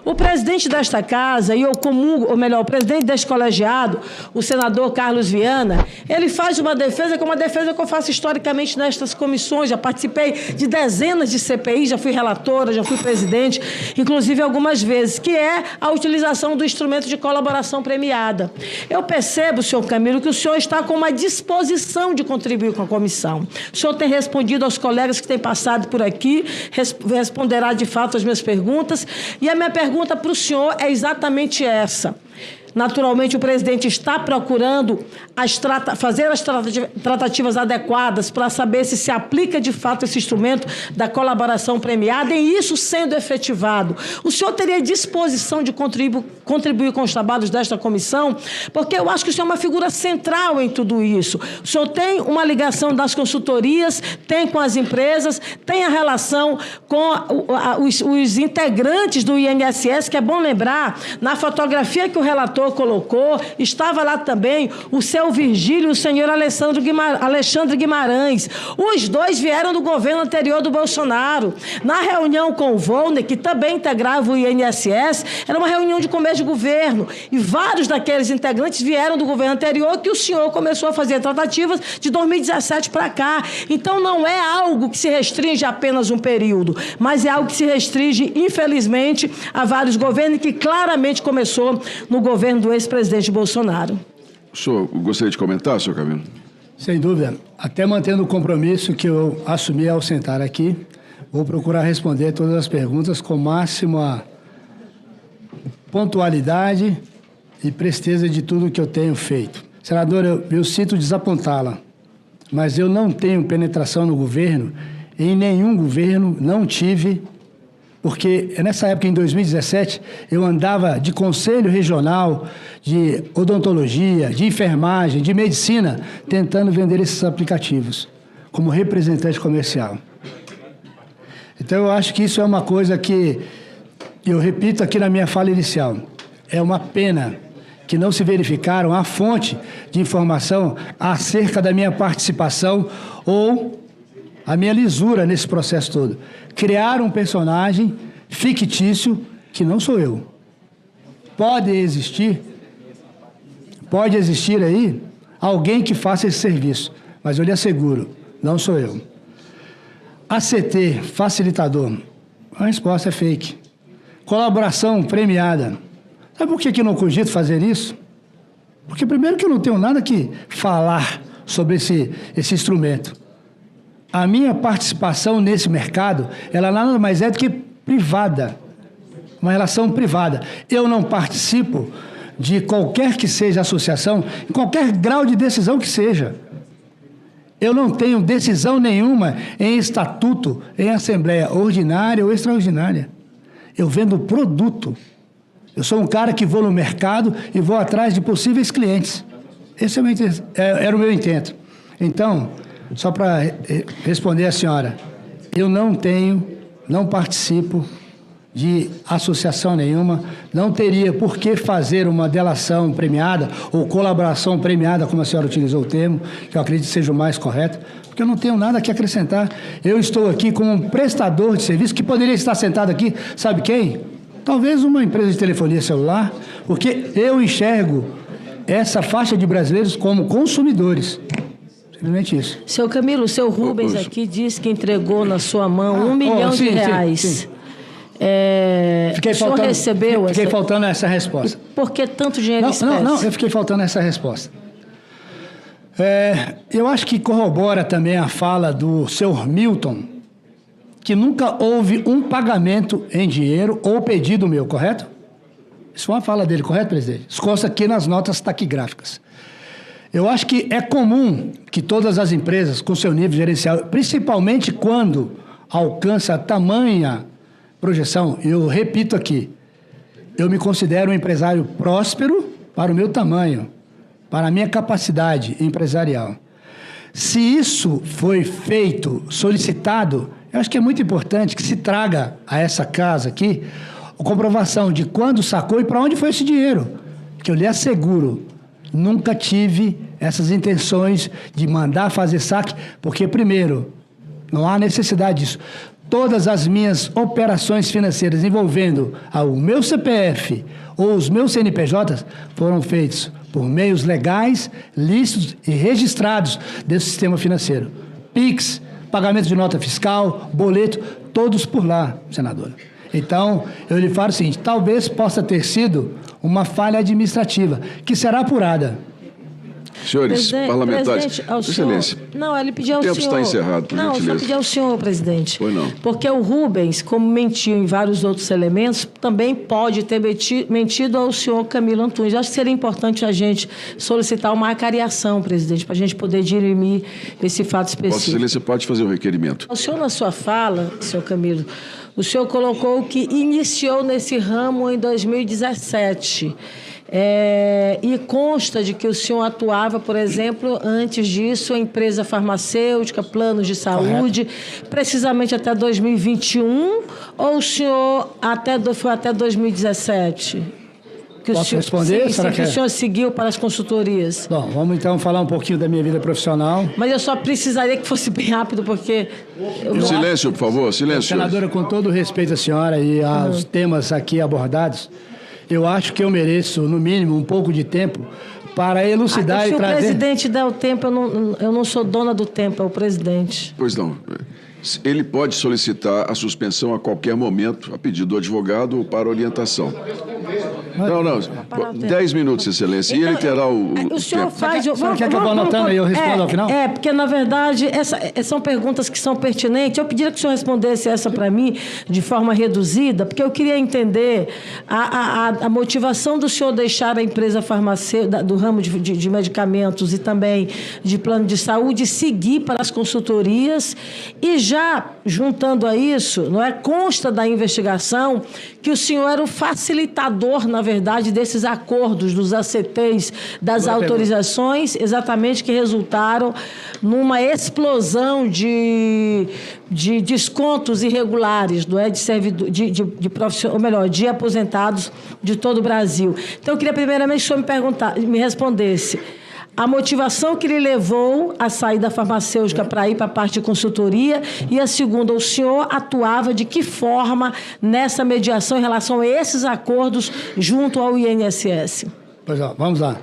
O presidente desta casa, e eu comungo, ou melhor, o presidente deste colegiado, o senador Carlos Viana, ele faz uma defesa que é uma defesa que eu faço historicamente nestas comissões. Já participei de dezenas de CPI, já fui relatora, já fui presidente, inclusive algumas vezes, que é a utilização do instrumento de colaboração premiada. Eu percebo, senhor Camilo, que o senhor está com uma disposição de contribuir com a comissão. O senhor tem respondido aos colegas que têm passado por aqui, responderá de fato as minhas perguntas, e a minha pergunta para o senhor é exatamente essa. Naturalmente, o presidente está procurando fazer as tratativas adequadas para saber se aplica de fato esse instrumento da colaboração premiada, e isso sendo efetivado. O senhor teria disposição de contribuir com os trabalhos desta comissão? Porque eu acho que o senhor é uma figura central em tudo isso. O senhor tem uma ligação das consultorias, tem com as empresas, tem a relação com os integrantes do INSS, que é bom lembrar, na fotografia que o relator colocou, estava lá também o seu Virgílio e o senhor Alexandre Guimarães. Os dois vieram do governo anterior do Bolsonaro. Na reunião com o Volner, que também integrava o INSS, era uma reunião de começo de governo, e vários daqueles integrantes vieram do governo anterior, que o senhor começou a fazer tratativas de 2017 para cá. Então, não é algo que se restringe a apenas um período, mas é algo que se restringe, infelizmente, a vários governos, e que claramente começou no governo do ex-presidente Bolsonaro. O senhor gostaria de comentar, senhor Camilo? Sem dúvida. Até mantendo o compromisso que eu assumi ao sentar aqui, vou procurar responder todas as perguntas com máxima pontualidade e presteza de tudo que eu tenho feito. Senadora, eu sinto desapontá-la, mas eu não tenho penetração no governo, em nenhum governo não tive, porque nessa época, em 2017, eu andava de conselho regional, de odontologia, de enfermagem, de medicina, tentando vender esses aplicativos, como representante comercial. Então, eu acho que isso é uma coisa que, eu repito aqui na minha fala inicial, é uma pena que não se verificaram a fonte de informação acerca da minha participação ou a minha lisura nesse processo todo. Criar um personagem fictício que não sou eu. Pode existir aí alguém que faça esse serviço, mas eu lhe asseguro, não sou eu. ACT, facilitador, a resposta é fake. Colaboração premiada. Sabe por que eu não cogito fazer isso? Porque primeiro que eu não tenho nada que falar sobre esse instrumento. A minha participação nesse mercado, ela nada mais é do que privada, uma relação privada. Eu não participo de qualquer que seja a associação, em qualquer grau de decisão que seja. Eu não tenho decisão nenhuma em estatuto, em assembleia ordinária ou extraordinária. Eu vendo produto. Eu sou um cara que vou no mercado e vou atrás de possíveis clientes. Esse era o meu intento. Então, só para responder à senhora, eu não participo de associação nenhuma, não teria por que fazer uma delação premiada ou colaboração premiada, como a senhora utilizou o termo, que eu acredito que seja o mais correto, porque eu não tenho nada que acrescentar. Eu estou aqui como um prestador de serviço que poderia estar sentado aqui, sabe quem? Talvez uma empresa de telefonia celular, porque eu enxergo essa faixa de brasileiros como consumidores. Simplesmente isso. Seu Camilo, o seu Rubens aqui disse que entregou na sua mão R$1 milhão de reais. Sim. Fiquei faltando essa resposta. Por que tanto dinheiro em espécie? Não, eu fiquei faltando essa resposta. Eu acho que corrobora também a fala do senhor Milton, que nunca houve um pagamento em dinheiro ou pedido meu, correto? Isso foi uma fala dele, correto, presidente? Isso consta aqui nas notas taquigráficas. Eu acho que é comum que todas as empresas, com seu nível gerencial, principalmente quando alcança tamanha projeção, eu repito aqui, eu me considero um empresário próspero para o meu tamanho, para a minha capacidade empresarial. Se isso foi feito, solicitado, eu acho que é muito importante que se traga a essa casa aqui a comprovação de quando sacou e para onde foi esse dinheiro, que eu lhe asseguro, nunca tive essas intenções de mandar fazer saque, porque, primeiro, não há necessidade disso. todas as minhas operações financeiras envolvendo o meu CPF ou os meus CNPJs foram feitos por meios legais, lícitos e registrados desse sistema financeiro. PIX, pagamento de nota fiscal, boleto, todos por lá, senadora. Então, eu lhe falo o seguinte, talvez possa ter sido uma falha administrativa, que será apurada. Senhores parlamentares, Excelência. Não, ele pediu ao senhor. O tempo está encerrado, por gentileza. Não, só pediu ao senhor, presidente. Pois não. Porque o Rubens, como mentiu em vários outros elementos, também pode ter mentido ao senhor Camilo Antunes. Acho que seria importante a gente solicitar uma acariação, presidente, para a gente poder dirimir esse fato específico. Vossa Excelência pode fazer o requerimento. O senhor, na sua fala, senhor Camilo, o senhor colocou que iniciou nesse ramo em 2017. E consta de que o senhor atuava, por exemplo, antes disso, em empresa farmacêutica, planos de saúde, precisamente até 2021, ou o senhor foi até 2017? Posso responder? Sim, que o senhor seguiu para as consultorias. Bom, vamos então falar um pouquinho da minha vida profissional. Mas eu só precisaria que fosse bem rápido, porque... Silêncio, por favor, silêncio. Senadora, com todo o respeito à senhora e aos temas aqui abordados, eu acho que eu mereço, no mínimo, um pouco de tempo para elucidar e trazer... Se o presidente der o tempo, eu não sou dona do tempo, é o presidente. Pois não. Ele pode solicitar a suspensão a qualquer momento, a pedido do advogado ou para orientação. Não. 10 minutos, Excelência. E ele terá o senhor tempo. faz... Você quer que eu vá anotando e eu respondo ao final? Porque, na verdade, são perguntas que são pertinentes. Eu pediria que o senhor respondesse essa para mim de forma reduzida, porque eu queria entender a motivação do senhor deixar a empresa farmacêutica, do ramo de medicamentos e também de plano de saúde, seguir para as consultorias e já, juntando a isso, consta da investigação que o senhor era o facilitador, na verdade, desses acordos, dos ACTs, das autorizações, exatamente, que resultaram numa explosão de descontos irregulares, de aposentados de todo o Brasil. Então, eu queria primeiramente que o senhor me respondesse a motivação que lhe levou a sair da farmacêutica para ir para a parte de consultoria, e a segunda, o senhor atuava de que forma nessa mediação em relação a esses acordos junto ao INSS? Pois é, vamos lá.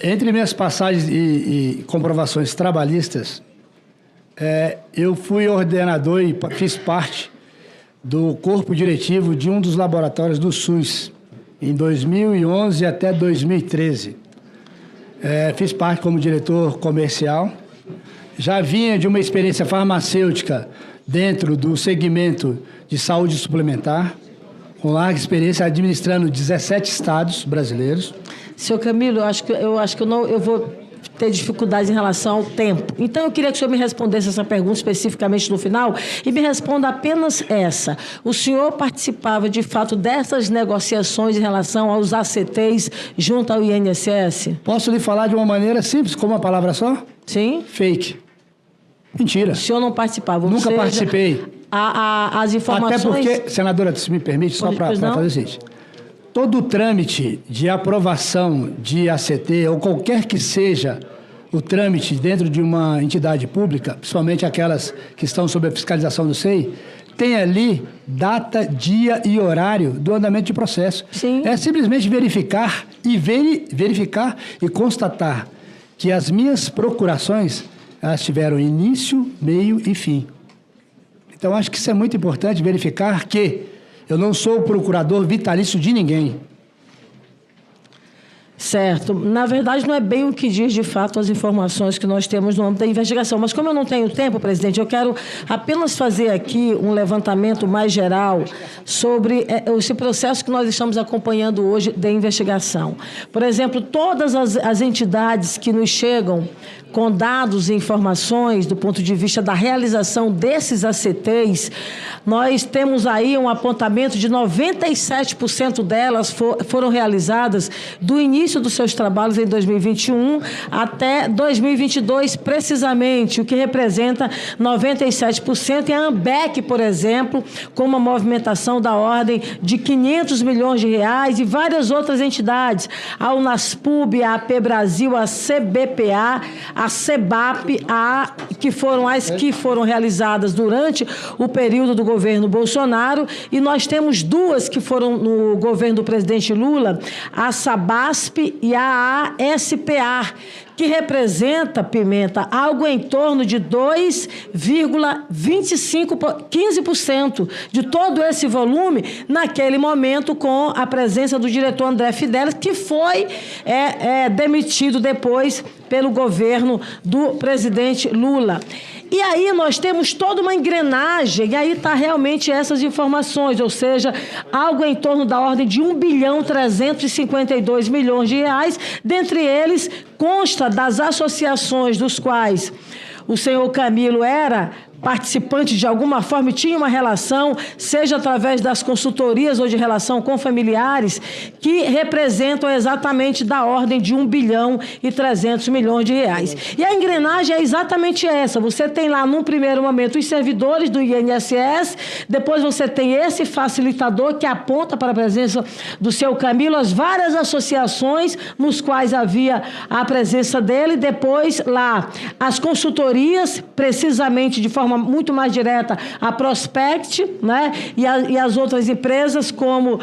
Entre minhas passagens e comprovações trabalhistas, eu fui ordenador e fiz parte do corpo diretivo de um dos laboratórios do SUS, em 2011 até 2013. Fiz parte como diretor comercial. Já vinha de uma experiência farmacêutica dentro do segmento de saúde suplementar, com larga experiência administrando 17 estados brasileiros. Senhor Camilo, eu acho que eu vou ter dificuldades em relação ao tempo. Então, eu queria que o senhor me respondesse essa pergunta especificamente no final e me responda apenas essa. O senhor participava, de fato, dessas negociações em relação aos ACTs junto ao INSS? Posso lhe falar de uma maneira simples, com uma palavra só? Sim. Fake. Mentira. O senhor não participava? Nunca participei. As informações... Até porque, senadora, se me permite, só para fazer o seguinte... Todo o trâmite de aprovação de ACT, ou qualquer que seja o trâmite dentro de uma entidade pública, principalmente aquelas que estão sob a fiscalização do SEI, tem ali data, dia e horário do andamento de processo. Sim. É simplesmente verificar e constatar que as minhas procurações, elas tiveram início, meio e fim. Então, acho que isso é muito importante, verificar que eu não sou o procurador vitalício de ninguém. Certo. Na verdade, não é bem o que diz, de fato, as informações que nós temos no âmbito da investigação. Mas, como eu não tenho tempo, presidente, eu quero apenas fazer aqui um levantamento mais geral sobre esse processo que nós estamos acompanhando hoje de investigação. Por exemplo, todas as entidades que nos chegam com dados e informações do ponto de vista da realização desses ACTs, nós temos aí um apontamento de 97% delas foram realizadas do início dos seus trabalhos em 2021 até 2022, precisamente, o que representa 97%. E a AMBEC, por exemplo, com uma movimentação da ordem de 500 milhões de reais, e várias outras entidades, a Unaspub, a AP Brasil, a CBPA, a a SEBAP, que foram as que foram realizadas durante o período do governo Bolsonaro, e nós temos duas que foram no governo do presidente Lula, a SABASP e a ASPA, que representa, Pimenta, algo em torno de 15% de todo esse volume, naquele momento, com a presença do diretor André Fidelis, que foi demitido depois pelo governo do presidente Lula. E aí nós temos toda uma engrenagem, e aí está realmente essas informações, ou seja, algo em torno da ordem de R$1.352 bilhões, dentre eles consta das associações dos quais o senhor Camilo era participante de alguma forma e tinha uma relação, seja através das consultorias ou de relação com familiares, que representam exatamente da ordem de R$1.3 bilhões. E a engrenagem é exatamente essa. Você tem lá, num primeiro momento, os servidores do INSS, depois você tem esse facilitador que aponta para a presença do seu Camilo, as várias associações nos quais havia a presença dele, depois lá as consultorias, precisamente de forma muito mais direta, a Prospect, né? E as outras empresas como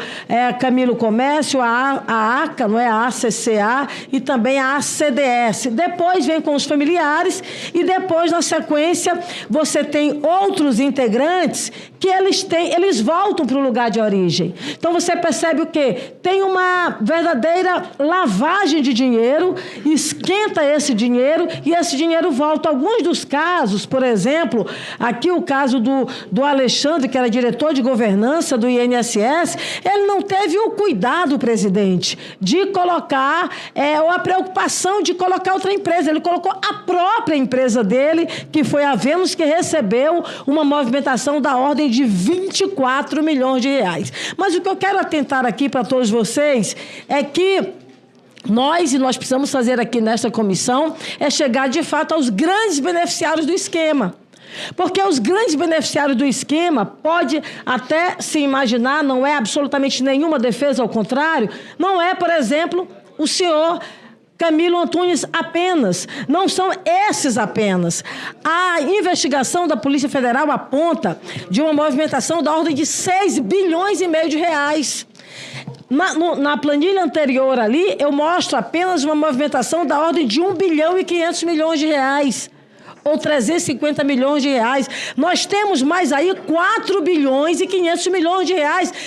Camilo Comércio, a ACA, não é? A ACCA e também a ACDS. Depois vem com os familiares e depois, na sequência, você tem outros integrantes que eles voltam para o lugar de origem. Então, você percebe o quê? Tem uma verdadeira lavagem de dinheiro, esquenta esse dinheiro e esse dinheiro volta. Alguns dos casos, por exemplo, aqui o caso do Alexandre, que era diretor de governança do INSS, ele não teve o cuidado, presidente, de colocar, ou a preocupação de colocar outra empresa. Ele colocou a própria empresa dele, que foi a Vênus, que recebeu uma movimentação da ordem de R$24 milhões. Mas o que eu quero atentar aqui para todos vocês é que nós precisamos fazer aqui nesta comissão é chegar, de fato, aos grandes beneficiários do esquema. Porque os grandes beneficiários do esquema, pode até se imaginar, não é absolutamente nenhuma defesa, ao contrário, não é, por exemplo, o senhor Camilo Antunes apenas, não são esses apenas. A investigação da Polícia Federal aponta de uma movimentação da ordem de R$6,5 bilhões. Na planilha anterior ali, eu mostro apenas uma movimentação da ordem de R$1,5 bilhão. Ou R$350 milhões. Nós temos mais aí R$4,5 bilhões,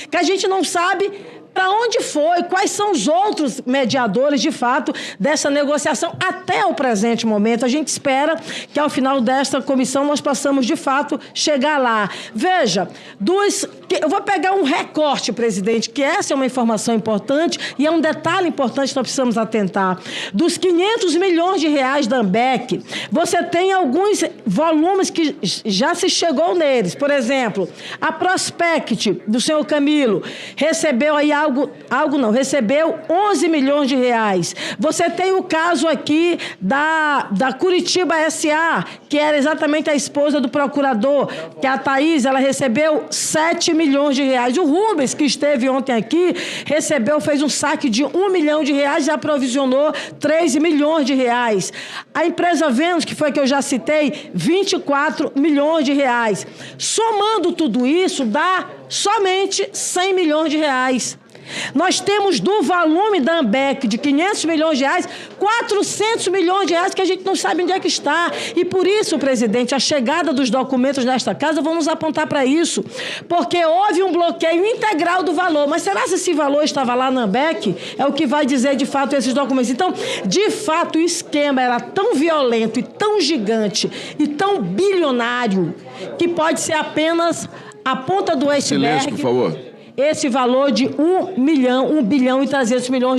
que a gente não sabe para onde foi, quais são os outros mediadores, de fato, dessa negociação até o presente momento. A gente espera que, ao final desta comissão, nós possamos, de fato, chegar lá. Veja, eu vou pegar um recorte, presidente, que essa é uma informação importante e é um detalhe importante que nós precisamos atentar. Dos R$500 milhões da AMBEC, você tem alguns volumes que já se chegou neles. Por exemplo, a Prospect, do senhor Camilo, recebeu aí recebeu R$11 milhões. Você tem o caso aqui da Curitiba S.A., que era exatamente a esposa do procurador, que é a Thaís, ela recebeu R$7 milhões. O Rubens, que esteve ontem aqui, fez um saque de R$1 milhão e aprovisionou R$3 milhões. A empresa Vênus, que foi a que eu já citei, R$24 milhões. Somando tudo isso, dá somente R$100 milhões. Nós temos do volume da AMBEC de R$500 milhões, R$400 milhões que a gente não sabe onde é que está. E por isso, presidente, a chegada dos documentos nesta casa, vamos apontar para isso. Porque houve um bloqueio integral do valor. Mas será que esse valor estava lá na AMBEC? É o que vai dizer, de fato, esses documentos. Então, de fato, o esquema era tão violento e tão gigante e tão bilionário que pode ser apenas a ponta do iceberg. Silêncio, por favor. Esse valor de R$1,3 bilhão.